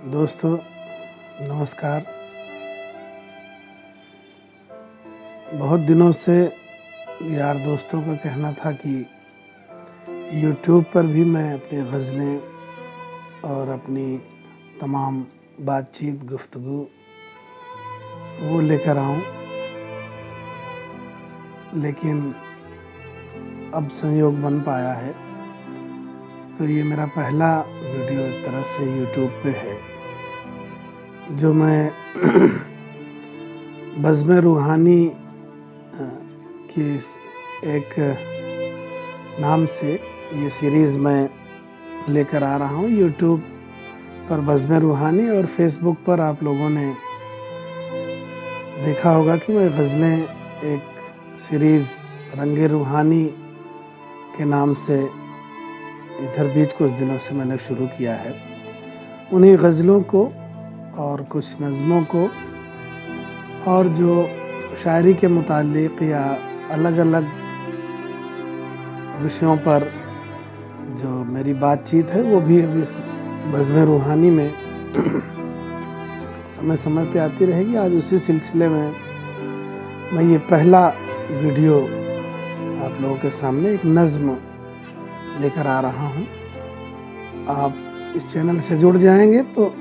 दोस्तों नमस्कार। बहुत दिनों से यार दोस्तों का कहना था कि YouTube पर भी मैं अपनी ग़ज़लें और अपनी तमाम बातचीत गुफ्तगू वो लेकर आऊं, लेकिन अब संयोग बन पाया है। तो ये मेरा पहला वीडियो एक तरह से YouTube पे है जो मैं बज़्म रूहानी की एक नाम से ये सीरीज़ मैं लेकर आ रहा हूँ। YouTube पर बज़्म रूहानी और Facebook पर आप लोगों ने देखा होगा कि मैं ग़ज़लें एक सीरीज़ रंगे रूहानी के नाम से इधर बीच कुछ दिनों से मैंने शुरू किया है। उन्हीं ग़ज़लों को और कुछ नज़मों को और जो शायरी के मुताल्लिक़ या अलग अलग विषयों पर जो मेरी बातचीत है वो भी अभी इस बज़्म रूहानी में समय समय पे आती रहेगी। आज उसी सिलसिले में मैं ये पहला वीडियो आप लोगों के सामने एक नज़्म लेकर आ रहा हूँ। आप इस चैनल से जुड़ जाएंगे तो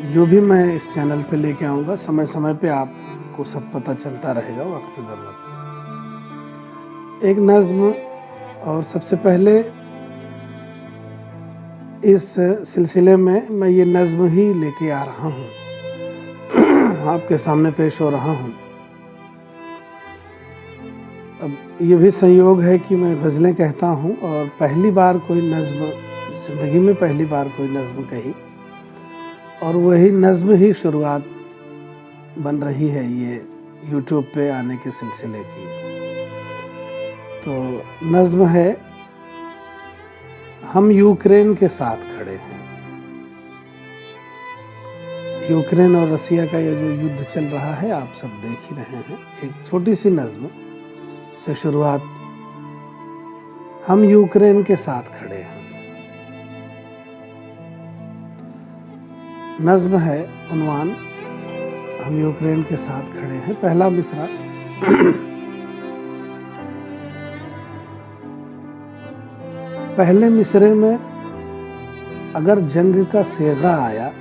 जो भी मैं इस चैनल पे लेके आऊँगा समय समय पे आपको सब पता चलता रहेगा वक्त दर वक्त। एक नज़्म, और सबसे पहले इस सिलसिले में मैं ये नज़्म ही लेके आ रहा हूँ आपके सामने पेश हो रहा हूँ। अब ये भी संयोग है कि मैं ग़ज़लें कहता हूँ और पहली बार कोई नज़्म, ज़िंदगी में पहली बार कोई नज़्म कही, और वही नज़्म ही शुरुआत बन रही है ये YouTube पे आने के सिलसिले की। तो नज़्म है, हम यूक्रेन के साथ खड़े हैं। यूक्रेन और रसिया का ये जो युद्ध चल रहा है आप सब देख ही रहे हैं। एक छोटी सी नज़्म से शुरुआत, हम यूक्रेन के साथ खड़े हैं। नज़्म है, उन्वान हम यूक्रेन के साथ खड़े हैं। पहला मिसरा पहले मिसरे में अगर जंग का सेगा आया,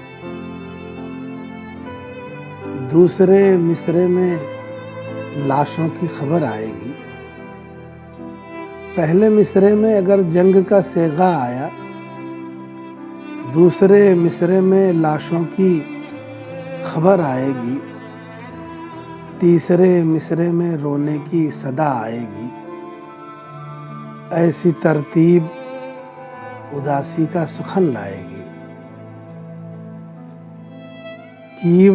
दूसरे मिसरे में लाशों की खबर आएगी। पहले मिसरे में अगर जंग का सेगा आया, दूसरे मिसरे में लाशों की खबर आएगी। तीसरे मिसरे में रोने की सदा आएगी। ऐसी तरतीब उदासी का सुखन लाएगी। कीव,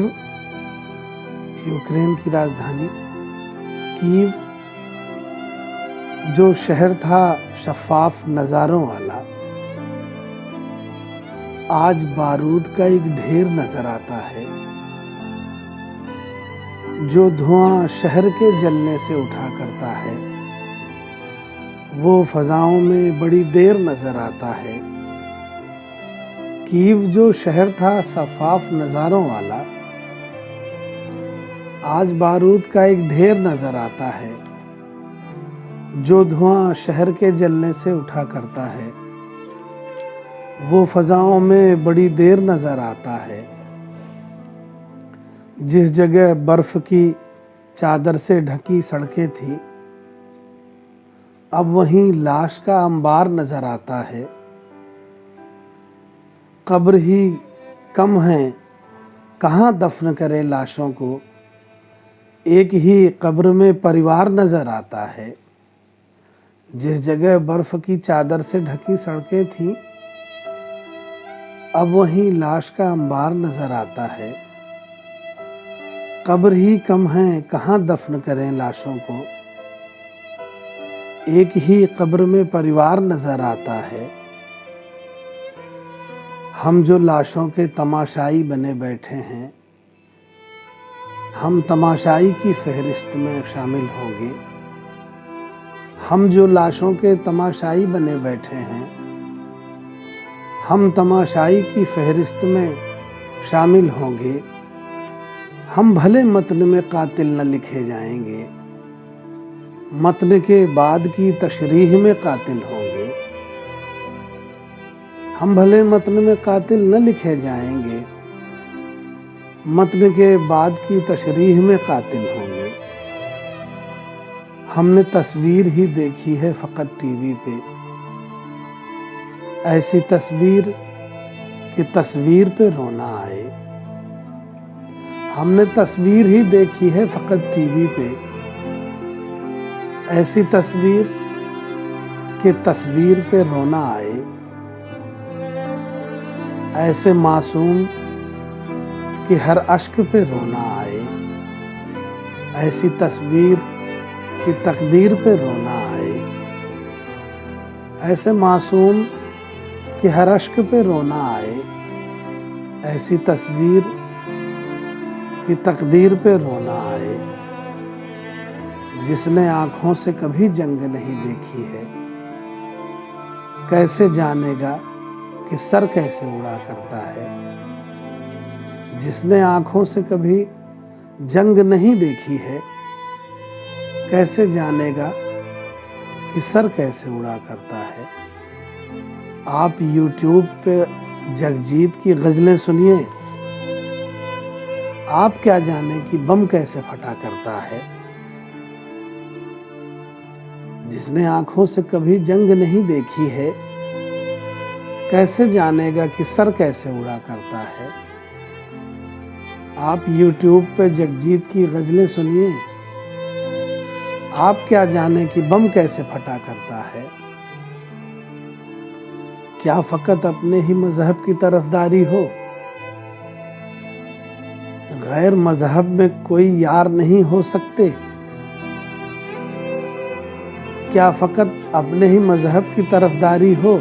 यूक्रेन की राजधानी कीव, जो शहर था शफ़ाफ नज़ारों वाला, आज बारूद का एक ढेर नजर आता है। जो धुआं शहर के जलने से उठा करता है, वो फ़ज़ाओं में बड़ी देर नजर आता है। कीव जो शहर था शफ़ाफ नज़ारों वाला, आज बारूद का एक ढेर नजर आता है। जो धुआं शहर के जलने से उठा करता है, वो फ़ज़ाओं में बड़ी देर नज़र आता है। जिस जगह बर्फ़ की चादर से ढकी सड़कें थी, अब वहीं लाश का अंबार नज़र आता है। कब्र ही कम है, कहाँ दफन करे लाशों को, एक ही कब्र में परिवार नज़र आता है। जिस जगह बर्फ़ की चादर से ढकी सड़कें थीं, अब वहीं लाश का अंबार नज़र आता है। कब्र ही कम है, कहाँ दफन करें लाशों को, एक ही कब्र में परिवार नज़र आता है। हम जो लाशों के तमाशाई बने बैठे हैं, हम तमाशाई की फहरिस्त में शामिल होंगे। हम जो लाशों के तमाशाई बने बैठे हैं, हम तमाशाई की फहरिस्त में शामिल होंगे, हम भले मतन में कातिल न लिखे जाएंगे, मतन के बाद की तशरीह में कातिल होंगे। हम भले मतन में कातिल न लिखे जाएंगे, मतन के बाद की तशरीह में कातिल होंगे। हमने तस्वीर ही देखी है फ़कत टीवी पे, ऐसी तस्वीर कि तस्वीर पे रोना आए। हमने तस्वीर ही देखी है फ़कत टीवी पे, ऐसी तस्वीर कि तस्वीर पे रोना आए। ऐसे मासूम कि हर अश्क पे रोना आए, ऐसी तस्वीर कि तकदीर पे रोना आए। ऐसे मासूम कि हर अश्क पे रोना आए, ऐसी तस्वीर कि तकदीर पे रोना आए। जिसने आँखों से कभी जंग नहीं देखी है, कैसे जानेगा कि सर कैसे उड़ा करता है। जिसने आँखों से कभी जंग नहीं देखी है, कैसे जानेगा कि सर कैसे उड़ा करता है। आप YouTube पे जगजीत की गज़लें सुनिए, आप क्या जाने कि बम कैसे फटा करता है। जिसने आँखों से कभी जंग नहीं देखी है, कैसे जानेगा कि सर कैसे उड़ा करता है। आप YouTube पे जगजीत की गज़लें सुनिए, आप क्या जाने कि बम कैसे फटा करता है। क्या फ़कत अपने ही मज़हब की तरफदारी हो, गैर मज़हब में कोई यार नहीं हो सकते। क्या फ़कत अपने ही मज़हब की तरफदारी हो,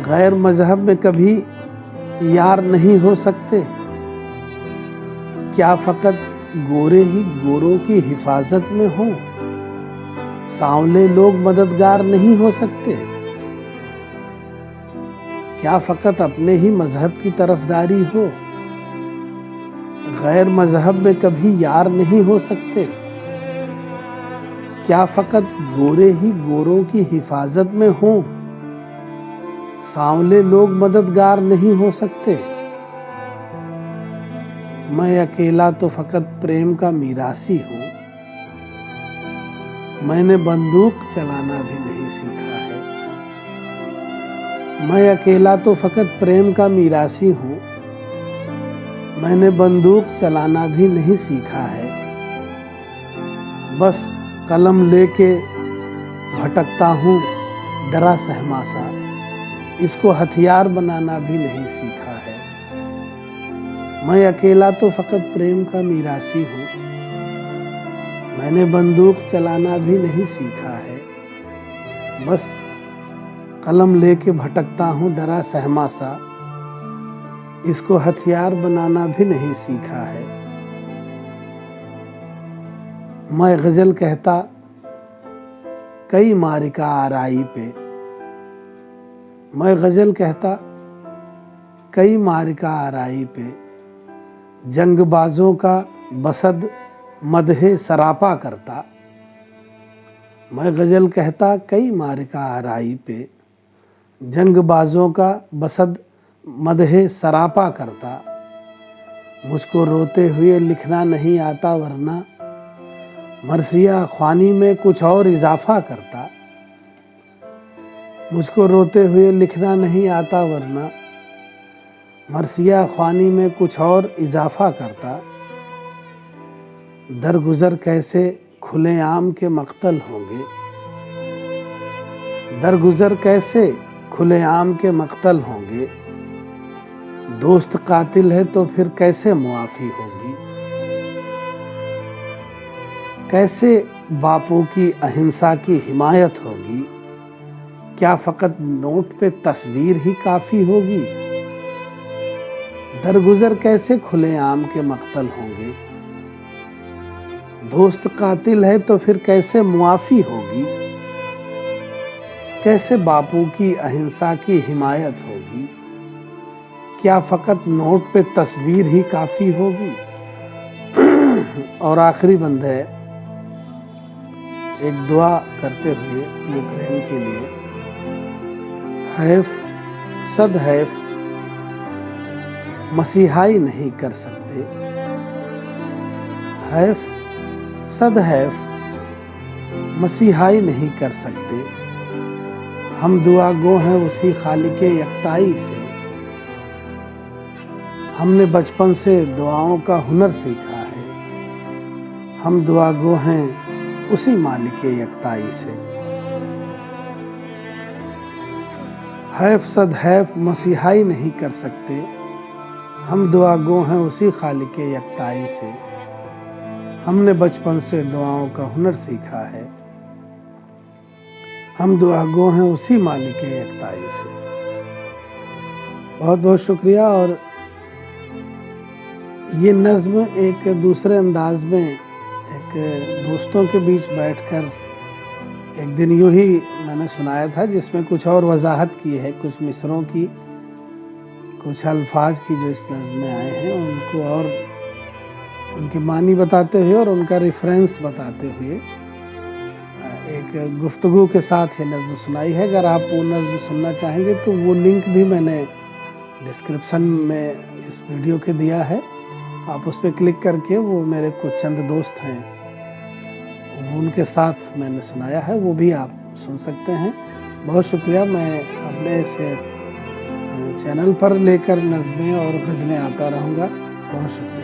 गैर मज़हब में कभी यार नहीं हो सकते। क्या फ़कत गोरे ही गोरों की हिफाजत में हो, सांवले लोग मददगार नहीं हो सकते। क्या फ़कत अपने ही मज़हब की तरफदारी हो, गैर मज़हब में कभी यार नहीं हो सकते। क्या फ़कत गोरे ही गोरों की हिफाजत में हों, सांवले लोग मददगार नहीं हो सकते। मैं अकेला तो फ़कत प्रेम का मीरासी हूँ, मैंने बंदूक चलाना भी नहीं सीखा है। मैं अकेला तो फ़कत प्रेम का मीरासी हूँ, मैंने बंदूक चलाना भी नहीं सीखा है। बस कलम लेके भटकता हूँ डरा सहमा सा, इसको हथियार बनाना भी नहीं सीखा है। मैं अकेला तो फ़कत प्रेम का मीरासी हूँ, मैंने बंदूक चलाना भी नहीं सीखा है। बस कलम लेके भटकता हूँ डरा सहमा सा, इसको हथियार बनाना भी नहीं सीखा है। मैं गज़ल कहता कई मारिका आराई पे, मैं गज़ल कहता कई मारिका आराई पे, जंगबाजों का बसद मदहे सरापा करता। मैं गज़ल कहता कई मारिका आराई पे, जंगबाजों का बसद मदहे सरापा करता। मुझको रोते हुए लिखना नहीं आता वरना मरसिया ख्वानी में कुछ और इजाफा करता। मुझको रोते हुए लिखना नहीं आता वरना मरसिया ख्वानी में कुछ और इजाफा करता। दरगुज़र कैसे खुलेआम के मक़तल होंगे, दरगुज़र कैसे खुलेआम के मक़तल होंगे। दोस्त कातिल है तो फिर कैसे मुआफ़ी होगी। कैसे बापू की अहिंसा की हिमायत होगी। क्या फ़कत नोट पे तस्वीर ही काफ़ी होगी। दरगुज़र कैसे खुलेआम के मक़तल होंगे। दोस्त कातिल है तो फिर कैसे मुआफ़ी होगी। कैसे बापू की अहिंसा की हिमायत होगी? क्या फ़कत नोट पे तस्वीर ही काफ़ी होगी? और आखिरी बंद है, एक दुआ करते हुए यूक्रेन के लिए। हैफ सद हैफ मसीहाई नहीं कर सकते, हैफ सद हैफ मसीहाई नहीं कर सकते। हम दुआ गो हैं उसी खालिके यकताई से, हमने बचपन से दुआओं का हुनर सीखा है। हम दुआ गो हैं उसी मालिके यकताई से। हैफ सद हैफ मसीहाई नहीं कर सकते, हम दुआ गो हैं उसी खालिके यकताई से। हमने बचपन से दुआओं का हुनर सीखा है। हम दुआ गो हैं उसी मालिके यकताई से। बहुत बहुत शुक्रिया। और ये नज़्म एक दूसरे अंदाज में एक दोस्तों के बीच बैठकर एक दिन यूं ही मैंने सुनाया था, जिसमें कुछ और वजाहत की है, कुछ मिसरों की, कुछ अल्फाज की जो इस नज़्म में आए हैं उनको और उनके मानी बताते हुए और उनका रेफरेंस बताते हुए एक गुफ्तगू के साथ ये नज़्म सुनाई है। अगर आप वो नज़्म सुनना चाहेंगे तो वो लिंक भी मैंने डिस्क्रिप्शन में इस वीडियो के दिया है। आप उस पर क्लिक करके, वो मेरे कुछ चंद दोस्त हैं उनके साथ मैंने सुनाया है, वो भी आप सुन सकते हैं। बहुत शुक्रिया। मैं अपने से चैनल पर लेकर नज़में और गज़लें आता रहूँगा। बहुत शुक्रिया।